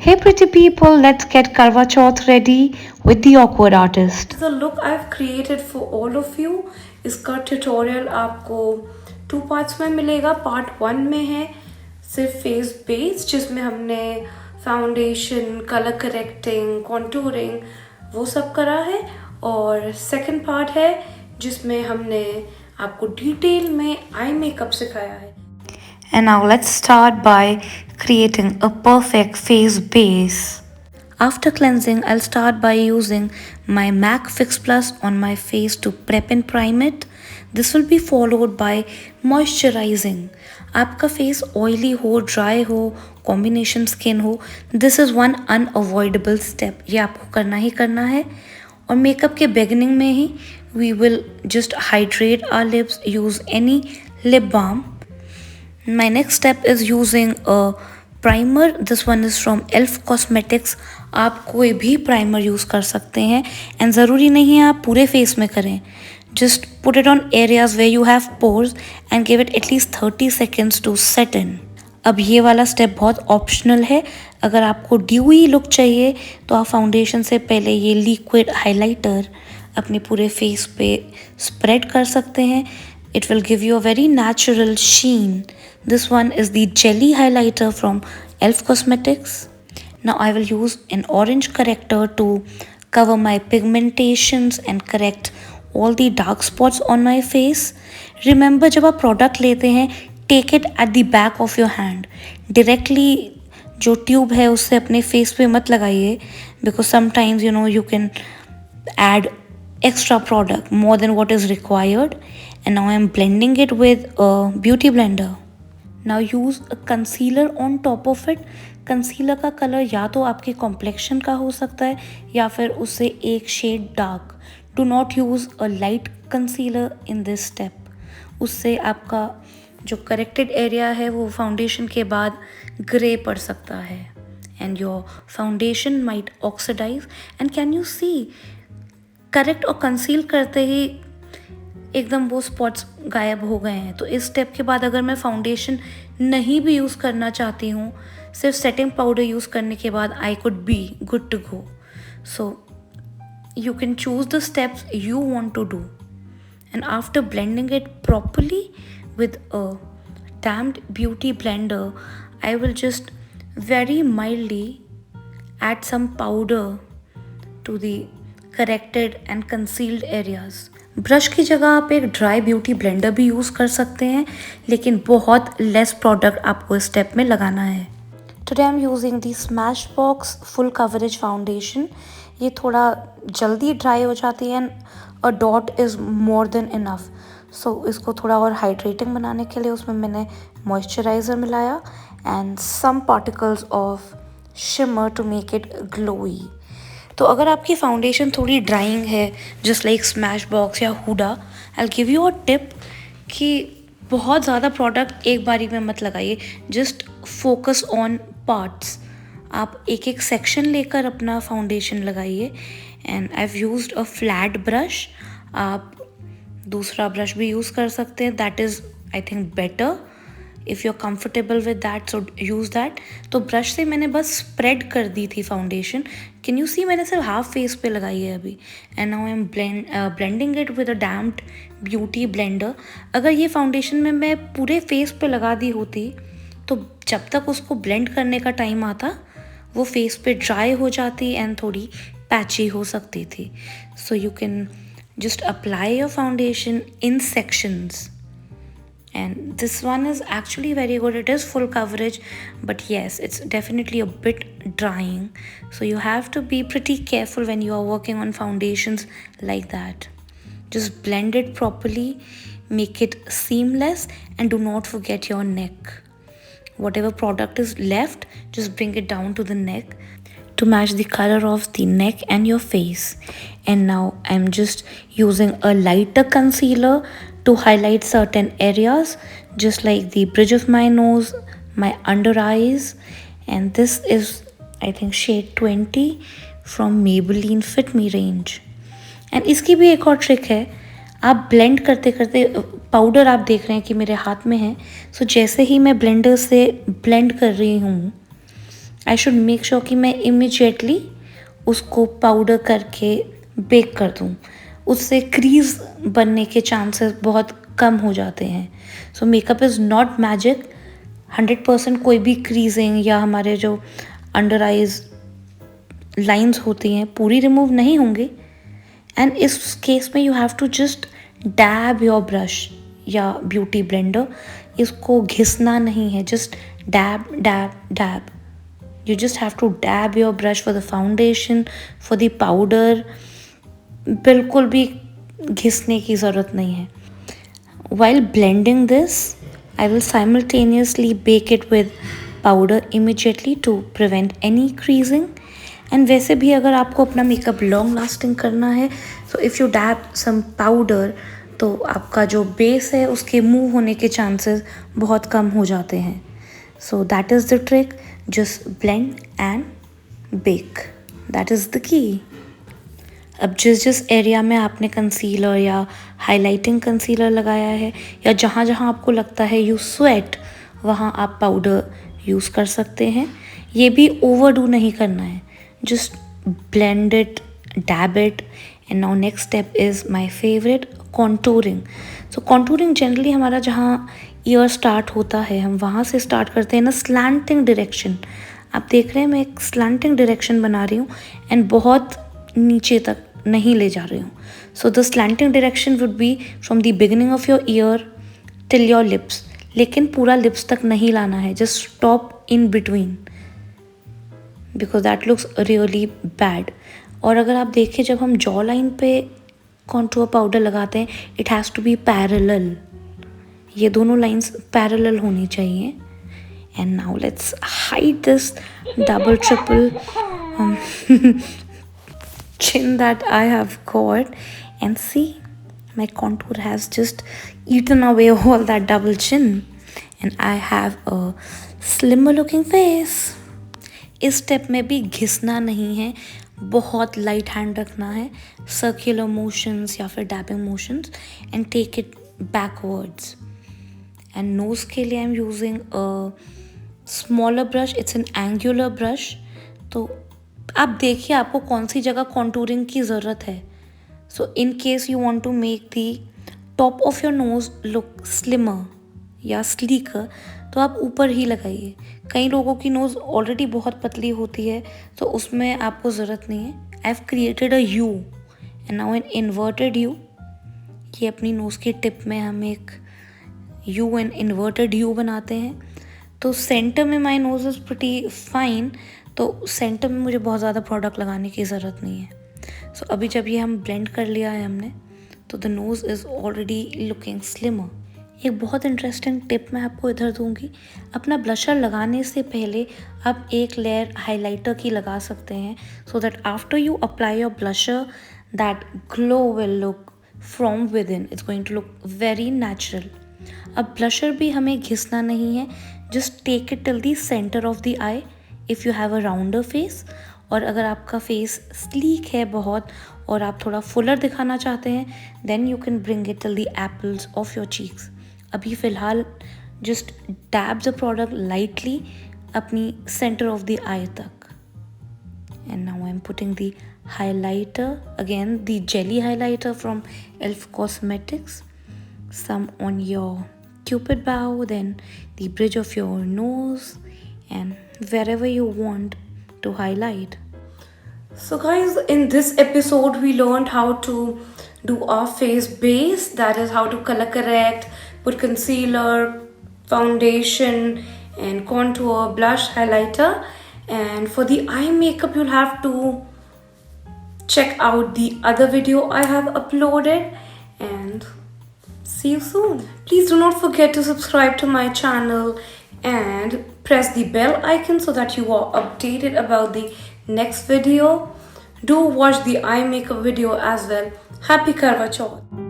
Hey pretty people, let's get Karwa Chauth ready with the awkward artist. The look I've created for all of you, इसका tutorial आपको 2 parts में मिलेगा। Part 1 में है सिर्फ phase base, जिसमें हमने फाउंडेशन, कलर करेक्टिंग, कॉन्टूरिंग वो सब करा है, और सेकंड पार्ट है जिसमें हमने आपको डिटेल में आई मेकअप सिखाया है। And now let's start by creating a perfect face base. After cleansing, I'll start by using my MAC Fix Plus on my face to prep and prime it. This will be followed by moisturizing. आपका face oily हो, dry हो, combination skin हो, this is one unavoidable step. ये आपको करना ही करना है। और मेकअप के बिगिनिंग में ही we will just hydrate our lips, use any lip balm. My next step is using a primer. This one is from Elf Cosmetics. आप कोई भी प्राइमर यूज़ कर सकते हैं, एंड ज़रूरी नहीं है आप पूरे फेस में करें। Just put it on areas where you have pores and give it at least 30 seconds to set in. अब ये वाला स्टेप बहुत ऑप्शनल है। अगर आपको ड्यूई लुक चाहिए तो आप फाउंडेशन से पहले ये लिक्विड हाइलाइटर अपने पूरे फेस पे स्प्रेड कर सकते हैं। It will give you a very natural sheen. This one is the jelly highlighter from Elf Cosmetics. Now I will use an orange corrector to cover my pigmentations and correct all the dark spots on my face. Remember, जब आप product लेते हैं, take it at the back of your hand. Directly जो tube है उससे अपने face पे मत लगाइए, because sometimes you can add extra product more than what is required. And now I am blending it with a beauty blender. Now use a concealer on top of it. Concealer का colour या तो आपके complexion का हो सकता है या फिर उससे एक shade dark. Do not use a light concealer in this step, उससे आपका जो करेक्टेड एरिया है वो फाउंडेशन के बाद ग्रे पड़ सकता है, and your foundation might oxidise. And can you see, correct और कंसील करते ही एकदम वो स्पॉट्स गायब हो गए हैं। तो इस स्टेप के बाद अगर मैं फाउंडेशन नहीं भी यूज़ करना चाहती हूँ, सिर्फ सेटिंग पाउडर यूज़ करने के बाद I could be good to go. So you can choose the steps you want to do, and after blending it properly with a damped beauty blender, I will just very mildly add some powder to the corrected and concealed areas. Brush की जगह आप एक dry beauty blender भी use कर सकते हैं, लेकिन बहुत लेस प्रोडक्ट आपको इस स्टेप में लगाना है। Today I am using the Smashbox full coverage foundation. ये थोड़ा जल्दी ड्राई हो जाती है, a dot is more than enough. So इसको थोड़ा और हाइड्रेटिंग बनाने के लिए उसमें मैंने मॉइस्चराइज़र मिलाया and some particles of shimmer to make it glowy. तो अगर आपकी फाउंडेशन थोड़ी ड्राइंग है, जस्ट लाइक स्मैश बॉक्स या Huda, I will give you a tip कि बहुत ज़्यादा प्रोडक्ट एक बारी में मत लगाइए, जस्ट फोकस ऑन पार्ट्स। आप एक एक सेक्शन लेकर अपना फाउंडेशन लगाइए। And I have used a flat brush. आप दूसरा ब्रश भी यूज़ कर सकते हैं, that is I think better. If you are comfortable with that so use that. तो ब्रश से मैंने बस स्प्रेड कर दी थी फाउंडेशन। कैन यू सी, मैंने सिर्फ हाफ फेस पे लगाई है अभी। And now I M blending it with a damped beauty blender. अगर ये फाउंडेशन में मैं पूरे फेस पे लगा दी होती तो जब तक उसको ब्लेंड करने का टाइम आता वो फेस पे ड्राई हो जाती एंड थोड़ी पैची हो सकती थी। सो you can just apply your foundation in sections, and this one is actually very good. It is full coverage, but yes, it's definitely a bit drying, so you have to be pretty careful when you are working on foundations like that. Just blend it properly, make it seamless, and do not forget your neck. Whatever product is left, just bring it down to the neck to match the color of the neck and your face. And now I'm just using a lighter concealer to highlight certain areas, just like the bridge of my nose, my under eyes, and this is I think shade 20 from Maybelline Fit Me range. And इसकी भी एक और trick है, आप blend करते करते, powder आप देख रहे हैं कि मेरे हाथ में है, सो जैसे ही मैं ब्लेंडर से ब्लेंड कर रही हूँ आई शुड मेक श्योर कि मैं इमिजिएटली उसको पाउडर करके बेक कर दूँ, उससे क्रीज बनने के चांसेस बहुत कम हो जाते हैं. सो मेकअप इज़ नॉट मैजिक. 100% कोई भी क्रीजिंग या हमारे जो अंडर आइज लाइंस होती हैं पूरी रिमूव नहीं होंगे. एंड इस केस में you have to just dab your brush या ब्यूटी ब्लेंडर. इसको घिसना नहीं है, just dab dab dab. You just have to dab your brush for the foundation, for the powder. बिल्कुल भी घिसने की ज़रूरत नहीं है. While blending this, I will simultaneously bake it with powder immediately to prevent any creasing. And वैसे भी अगर आपको अपना मेकअप लॉन्ग लास्टिंग करना है, so if you dab some powder, तो आपका जो बेस है उसके मूव होने के चांसेस बहुत कम हो जाते हैं. So that is the trick. Just blend and bake. That is the key. अब जिस एरिया में आपने कंसीलर या हाइलाइटिंग कंसीलर लगाया है या जहाँ जहाँ आपको लगता है यू स्वेट, वहाँ आप पाउडर यूज़ कर सकते हैं. ये भी ओवरडू नहीं करना है. Just blend it, dab it. And now next step is my favorite, contouring. So contouring generally हमारा जहाँ ईयर स्टार्ट होता है हम वहाँ से स्टार्ट करते हैं ना स्लैंटिंग डायरेक्शन. आप देख रहे हैं मैं एक स्लैंटिंग डायरेक्शन बना रही हूँ एंड बहुत नीचे तक नहीं ले जा रही हूँ. So the slanting direction would be from the beginning of your ear till your lips. लेकिन पूरा लिप्स तक नहीं लाना है, just stop in between because that looks really bad. और अगर आप देखें जब हम जॉ लाइन पे कॉन्टूर पाउडर लगाते हैं it has to be parallel. ये दोनों लाइंस पैरेलल होनी चाहिए. And now let's hide this double triple chin that I have got and see my contour has just eaten away all that double chin and I have a slimmer looking face. इस step में भी घिसना नहीं है, बहुत light hand रखना है, circular motions या फिर dabbing motions and take it backwards. And nose के लिए I am using a smaller brush. It's an angular brush. तो आप देखिए आपको कौन सी जगह कॉन्टूरिंग की ज़रूरत है. So in case you want to make the top of your nose look slimmer या स्लीकर तो आप ऊपर ही लगाइए. कई लोगों की नोज़ ऑलरेडी बहुत पतली होती है तो उसमें आपको ज़रूरत नहीं है. I have created a you and now an inverted you. ये अपनी नोज़ की टिप में हम एक यू एंड इन्वर्टेड यू बनाते हैं. तो सेंटर में माई नोज़ इज़ प्रिटी फाइन. तो सेंटर में मुझे बहुत ज़्यादा प्रोडक्ट लगाने की ज़रूरत नहीं है. सो अभी जब ये हम ब्लेंड कर लिया है हमने तो the nose is already looking slimmer. एक बहुत इंटरेस्टिंग टिप मैं आपको इधर दूंगी. अपना ब्लशर लगाने से पहले आप एक लेयर हाइलाइटर की लगा सकते हैं so that after you apply your blusher that glow will look from within. It's going to look very natural. अब ब्लशर भी हमें घिसना नहीं है, just take it till the centre of the eye if you have a rounder face. और अगर आपका face sleek है बहुत और आप थोड़ा फुलर दिखाना चाहते हैं then you can bring it till the apples of your cheeks. अभी फ़िलहाल just dab the product lightly अपनी सेंटर ऑफ द आई तक. And now I am putting the highlighter, again the jelly highlighter from Elf Cosmetics, some on your cupid bow, then the bridge of your nose and wherever you want to highlight. So guys, in this episode we learned how to do our face base, that is how to color correct, put concealer, foundation and contour, blush, highlighter. And for the eye makeup you'll have to check out the other video I have uploaded, and see you soon. Please do not forget to subscribe to my channel and press the bell icon so that you are updated about the next video. Do watch the eye makeup video as well. Happy Karwa Chauth.